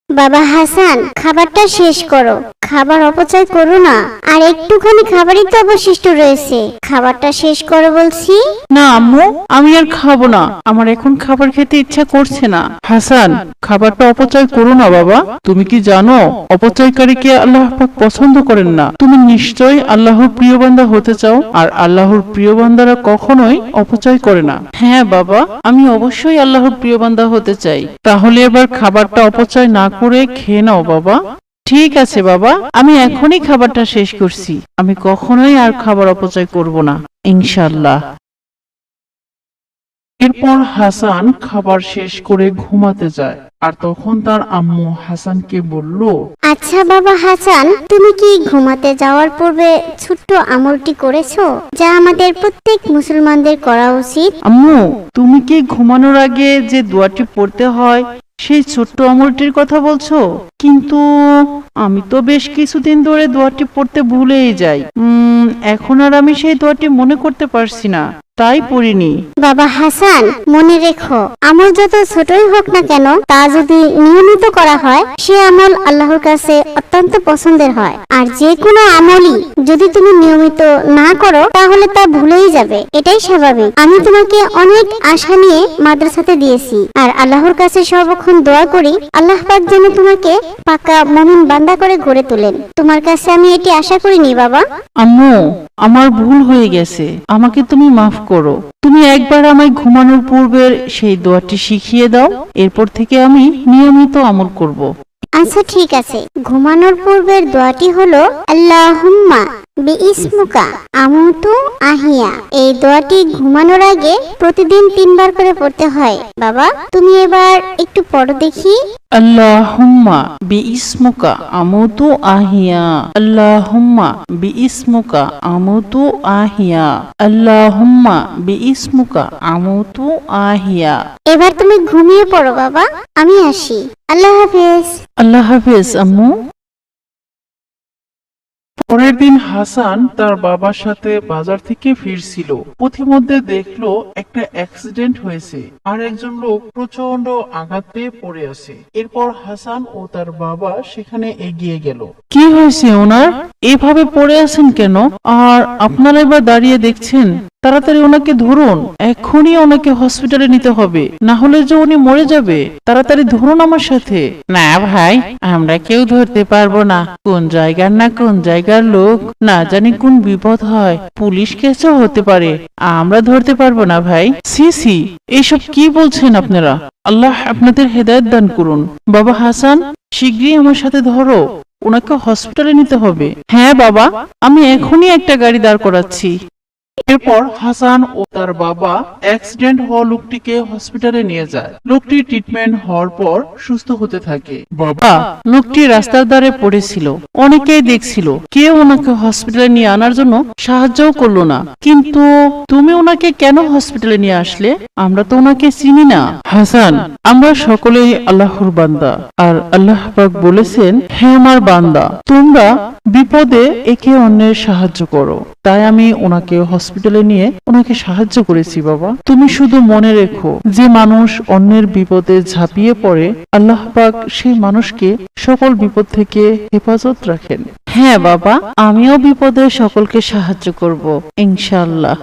বাবা হাসান, খাবারটা শেষ করো। খাবার অপচয় করো না। আর একটুখানি খাবারই তো অবশিষ্ট রয়েছে, খাবারটা শেষ করো বলছি। না আম্মু, আমি আর খাবো না। আমার এখন খাবার খেতে ইচ্ছা করছে না। হাসান, খাবারটা অপচয় করো না বাবা। তুমি কি জানো অপচয়কারীকে আল্লাহ পাক পছন্দ করেন না? তুমি নিশ্চয়ই আল্লাহর প্রিয় বান্দা হতে চাও, আর আল্লাহর প্রিয় বান্দারা কখনোই অপচয় করে না। হ্যাঁ বাবা, আমি অবশ্যই আল্লাহর প্রিয় বান্দা হতে চাই। তাহলে এবার খাবারটা অপচয় না করে খেয়ে নাও বাবা। ঠিক আছে বাবা, আমি এখনই খাবারটা শেষ করছি। আমি কখনোই আর খাবার অপচয় করব না, ইনশাআল্লাহ। এরপর হাসান খাবার শেষ করে ঘুমাতে যায়, আর তখন তার আম্মু হাসানকে বলল, আচ্ছা বাবা হাসান, তুমি কি ঘুমাতে যাওয়ার পূর্বে ছোট্ট আমলটি করেছো, যা আমাদের প্রত্যেক মুসলমানদের করা উচিত? আম্মু, তুমি কি ঘুমানোর আগে যে দোয়াটি পড়তে হয় সেই ছোট্ট আমলটির কথা বলছো? কিন্তু আমি তো বেশ কিছুদিন ধরে দোয়াটি পড়তে ভুলেই যাই। এখন আর আমি সেই দোয়াটি মনে করতে পারছি না, তাই পড়িনি। বাবা হাসান, মনে রেখো, আমল যত ছোটই হোক না কেন, তা যদি নিয়মিত করা হয় সে আমল আল্লাহর কাছে অত্যন্ত পছন্দের হয়। আর যে কোনো আমলই যদি তুমি নিয়মিত না করো তাহলে তা ভুলেই যাবে, এটাই স্বাভাবিক। আমি তোমাকে অনেক আশা নিয়ে মাদ্রাসাতে দিয়েছি, আর আল্লাহর কাছে সর্বক্ষণ দোয়া করি আল্লাহ পাক যেন তোমাকে পাকা মুমিন বান্দা করে গড়ে তোলেন। তোমার কাছে আমি এটি আশা করিনি বাবা। আম্মু, আমার ভুল হয়ে গেছে, আমাকে তুমি মাফ করো। তুমি একবার আমায় ঘুমানোর পূর্বের সেই দোয়াটি শিখিয়ে দাও, এরপর থেকে আমি নিয়মিত আমল করব। আচ্ছা ঠিক আছে, ঘুমানোর পূর্বের দোয়াটি হলো আল্লাহুম্মা বিইসমুকা আমুতু আহিয়া। এই দোয়াটি ঘুমানোর আগে প্রতিদিন 3 বার করে পড়তে হয়। বাবা, তুমি এবার একটু পড়ো দেখি। আল্লাহুম্মা বিইসমুকা আমুতু আহিয়া, আল্লাহুম্মা বিইসমুকা আমুতু আহিয়া, আল্লাহুম্মা বিইসমুকা আমুতু আহিয়া। এবার তুমি ঘুমিয়ে পড়ো বাবা, আমি আসি। আল্লাহ হাফেজ। আল্লাহ হাফেজ আম্মু। পরের দিন হাসান তার বাবার সাথে বাজার থেকে ফিরছিল। পথিমধ্যে দেখলো একটা অ্যাক্সিডেন্ট হয়েছে, আর একজন লোক প্রচন্ড আঘাত পেয়ে পড়ে আছে। এরপর হাসান ও তার বাবা সেখানে এগিয়ে গেল। কি হয়েছে ওনার? এভাবে পড়ে আছেন কেন? আর আপনারা এবার দাঁড়িয়ে দেখছেন? তাড়াতাড়ি ওনাকে ধরুন, এক্ষুনি ওনাকে হসপিটালে নিতে হবে, না হলে যে উনি মরে যাবে। তাড়াতাড়ি ধরুন আমার সাথে। না ভাই, আমরা কেউ ধরতে পারবো না। কোন জায়গার না কোন জায়গার লোক, না জানি কোন বিপদ হয়, পুলিশ কেসও হতে পারে, আমরা ধরতে পারবো না ভাই। সি সি, এইসব কি বলছেন আপনারা? আল্লাহ আপনাদের হেদায়েত দান করুন। বাবা হাসান, শিগগিরই আমার সাথে ধরো, ওনাকে হসপিটালে নিতে হবে। হ্যাঁ বাবা, আমি এখনই একটা গাড়ি দাঁড় করাচ্ছি। এরপর হাসান ও তার বাবা অ্যাক্সিডেন্ট হওয়া লোকটিকে হসপিটালে নিয়ে যায়। লোকটি ট্রিটমেন্ট হওয়ার পর সুস্থ হতে থাকে। বাবা, লোকটি রাস্তার ধারে পড়েছিল, অনেকেই দেখছিল, কেউ ওনাকে হসপিটালে নিয়ে আনার জন্য সাহায্যও করলো না। কিন্তু তুমি ওনাকে কেন হসপিটালে নিয়ে আসলে? আমরা তো ওনাকে চিনি না। হাসান, আমরা সকলেই আল্লাহর বান্দা, আর আল্লাহ পাক বলেছেন, হে আমার বান্দা, তোমরা বিপদে একে অন্যের সাহায্য করো। তাই আমি ওনাকে হসপিটালে নিয়ে ওনাকে সাহায্য করেছি। বাবা, তুমি শুধু মনে রেখো, যে মানুষ অন্যের বিপদে ঝাঁপিয়ে পড়ে আল্লাহ পাক সেই মানুষকে সকল বিপদ থেকে হেফাজত রাখেন। হ্যাঁ বাবা, আমিও বিপদে সকলকে সাহায্য করব ইনশাআল্লাহ।